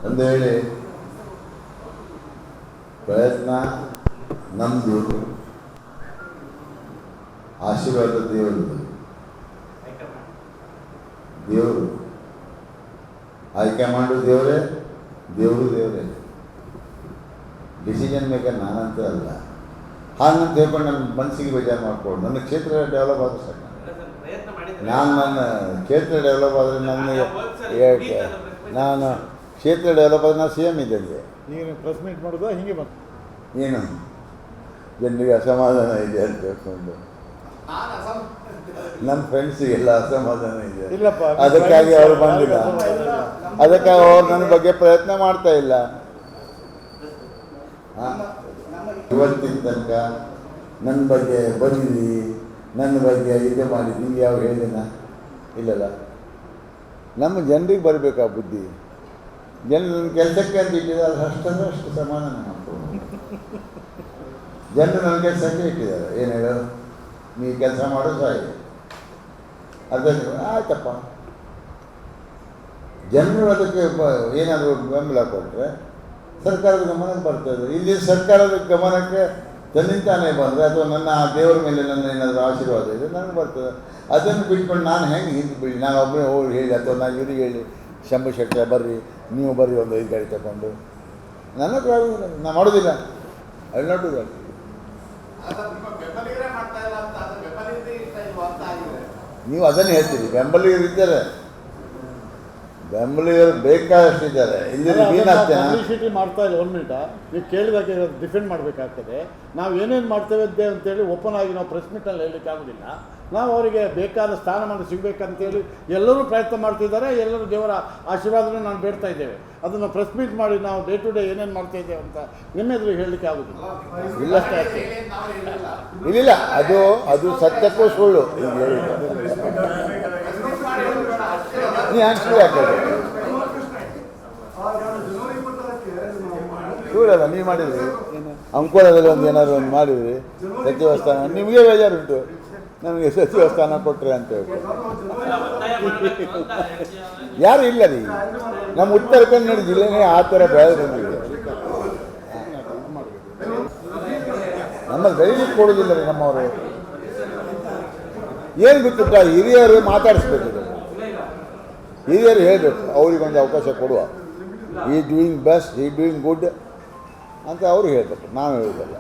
ಒಂದು ವೇಳೆ ಪ್ರಯತ್ನ ನಮ್ಮದು, ಆಶೀರ್ವಾದ ದೇವರದು. ದೇವರು ಹೈಕಮಾಂಡು ದೇವರೇ, ದೇವರು ದೇವರೇ. ಡಿಸಿಷನ್ ಮೇಕರ್ ನಾನಂತ ಅಲ್ಲ. ಹಾಗಂತ ಹೇಳ್ಕೊಂಡು ನನ್ನ ಮನಸ್ಸಿಗೆ ಬೇಜಾರು ಮಾಡ್ಕೊಂಡು ನನ್ನ ಕ್ಷೇತ್ರ ಡೆವಲಪ್ ಆದರೂ ಸಾಕು. ನನ್ನ ಕ್ಷೇತ್ರ ಡೆವಲಪ್ ಆದರೆ ನಾನು ಕ್ಷೇತ್ರ ಡೆವಲಪ್ ಆದರೆ ನಾನು ಸಿ ಎಮ್ ಇದ್ದಂಗೆ. ಈಗ ಪ್ರೆಸ್ ಮೀಟ್ ಮಾಡೋದು ಹೀಗೆ ಬಂತು. ಏನು ಜನರಿಗೆ ಅಸಮಾಧಾನ ಇದೆ ಅಂತ ಹೇಳ್ಕೊಂಡು ನಮ್ಮ ಫ್ರೆಂಡ್ಸಿಗೆಲ್ಲ ಅಸಮಾಧಾನ ಇದೆ. ಇಲ್ಲಪ್ಪ, ಅದಕ್ಕಾಗಿ ಅವರು ಬಂದಿಲ್ಲ. ಅದಕ್ಕಾಗಿ ಅವ್ರು ನನ್ನ ಬಗ್ಗೆ ಪ್ರಯತ್ನ ಮಾಡ್ತಾ ಇಲ್ಲ. ಇವತ್ತಿನ ತನಕ ನನ್ನ ಬಗ್ಗೆ ಬಂದಿದ್ವಿ, ನನ್ನ ಬಗ್ಗೆ ಇದು ಮಾಡಿದ್ವಿ, ಯಾವ ಹೇಳಿನ ಇಲ್ಲಲ್ಲ. ನಮ್ಮ ಜನರಿಗೆ ಬರಬೇಕು ಆ ಬುದ್ಧಿ. ಜನರು ನನ್ನ ಕೆಲಸಕ್ಕೆ ಅಂತ ಇಟ್ಟಿದ್ದಾರೆ, ಅಷ್ಟಂದ್ರೆ ಅಷ್ಟು ಸಮಾಧಾನ ಮಾಡ್ಕೊಂಡು ಜನರು ನನ್ನ ಕೆಲಸಕ್ಕೆ ಇಟ್ಟಿದ್ದಾರೆ. ಏನು ಹೇಳು, ನೀ ಕೆಲಸ ಮಾಡೋದು ಸಾಯಿ ಅದನ್ನು ಆಯ್ತಪ್ಪ. ಜನರು ಅದಕ್ಕೆ ಏನಾದರೂ ಬೆಂಬಲ ಕೊಟ್ಟರೆ ಸರ್ಕಾರದ ಗಮನಕ್ಕೆ ಬರ್ತದೆ. ಇಲ್ಲಿ ಸರ್ಕಾರದ ಗಮನಕ್ಕೆ ತನ್ನಿಂತಾನೇ ಬಂದರೆ ಅಥವಾ ನನ್ನ ಆ ದೇವರ ಮೇಲೆ ನನ್ನ ಏನಾದರೂ ಆಶೀರ್ವಾದ ಇದೆ ನನಗೆ ಬರ್ತದೆ. ಅದನ್ನು ಬಿಟ್ಕೊಂಡು ನಾನು ಹೆಂಗೆ ಹಿಂದೆ ಬೀಳಿ, ನಾನು ಒಬ್ಬನೇ ಹೋಗಿ ಹೇಳಿ ಅಥವಾ ನಾನು ಇವ್ರಿಗೆ ಹೇಳಿ ಶಂಭು ಶೆಟ್ಟಿ ಬರ್ರಿ, ನೀವು ಬರ್ರಿ, ಒಂದು 5 ಗಾಡಿ ತಗೊಂಡು ನನ್ನ ಹತ್ರ ನಾನು ಮಾಡೋದಿಲ್ಲ. ಅಲ್ಲಿ ನೋಡುದು ನೀವು ಅದನ್ನು ಹೇಳ್ತೀರಿ. ಬೆಂಬಲಿಗರು ಇದ್ದಾರೆ, ಬೆಂಬಲಿಗರು ಬೇಕಾದಷ್ಟಿದ್ದಾರೆ. ಇಲ್ಲಿ ಪಬ್ಲಿಸಿಟಿ ಮಾಡ್ತಾ ಇಲ್ಲ. 1 ಮಿನಿಟ ನೀವು ಕೇಳಿದಾಗ ಡಿಫೆಂಡ್ ಮಾಡಬೇಕಾಗ್ತದೆ. ನಾವು ಏನೇನು ಮಾಡ್ತೇವೆ ಅಂತೇಳಿ ಓಪನ್ ಆಗಿ ನಾವು ಪ್ರೆಸ್ ಮೀಟಲ್ಲಿ ಹೇಳಲಿಕ್ಕೆ ಆಗೋದಿಲ್ಲ. ನಾವು ಅವರಿಗೆ ಬೇಕಾದ ಸ್ಥಾನಮಾನ ಸಿಗಬೇಕಂತೇಳಿ ಎಲ್ಲರೂ ಪ್ರಯತ್ನ ಮಾಡ್ತಿದ್ದಾರೆ. ಎಲ್ಲರೂ ದೇವರ ಆಶೀರ್ವಾದನೂ ನಾನು ಬೇಡ್ತಾ ಇದ್ದೇವೆ. ಅದನ್ನು ಪ್ರೆಸ್ ಮೀಟ್ ಮಾಡಿ ನಾವು ಡೇ ಟು ಡೇ ಏನೇನು ಮಾಡ್ತಾ ಇದ್ದೇವೆ ಅಂತ ನಿಮ್ಮೆದುರು ಹೇಳಲಿಕ್ಕೆ ಆಗೋದಿಲ್ಲ. ಇಲ್ಲಷ್ಟೇ ಆಗ್ತದೆ. ಇಲ್ಲ, ಅದು ಸತ್ಯಕ್ಕೂ ಸುಳ್ಳು. ಈಗ ನೀ ಹಂಚ್ಲಿ ಆಗ್ತದೆ ಸುಳ್ಳಲ್ಲ. ನೀವು ಮಾಡಿದ್ರಿ ಅಂಕೋಲದಲ್ಲಿ ಒಂದು ಏನಾದ್ರು ಒಂದು ಮಾಡಿದ್ರಿ ಸಚಿವ ಸ್ಥಾನ, ನಿಮಗೆ ಬೇಜಾರುಂಟು. ನನಗೆ ಸಚಿವ ಸ್ಥಾನ ಕೊಟ್ಟರೆ ಅಂತ ಹೇಳ್ಬೋದು. ಯಾರು ಇಲ್ಲ ರೀ, ನಮ್ಮ ಉತ್ತರ ಕನ್ನಡ ಜಿಲ್ಲೆನೇ ಆ ಥರ ಬೆಳೆದಿದೆ. ನಮ್ಮಲ್ಲಿ ಬೆಳೀಲಿಕ್ಕೆ ಕೊಡೋದಿಲ್ಲ ರೀ ನಮ್ಮವರು. ಏನು ಗೊತ್ತಿಲ್ಲ, ಹಿರಿಯರು ಮಾತಾಡಿಸ್ಬೇಕು. ಹಿರಿಯರು ಹೇಳಬೇಕು, ಅವ್ರಿಗೊಂದು ಅವಕಾಶ ಕೊಡುವ. ಈ ಡೂಯಿಂಗ್ ಬೆಸ್ಟ್, ಈ ಡೂಯಿಂಗ್ ಗುಡ್ ಅಂತ ಅವರು ಹೇಳಬೇಕು, ನಾವು ಹೇಳೋದಲ್ಲ.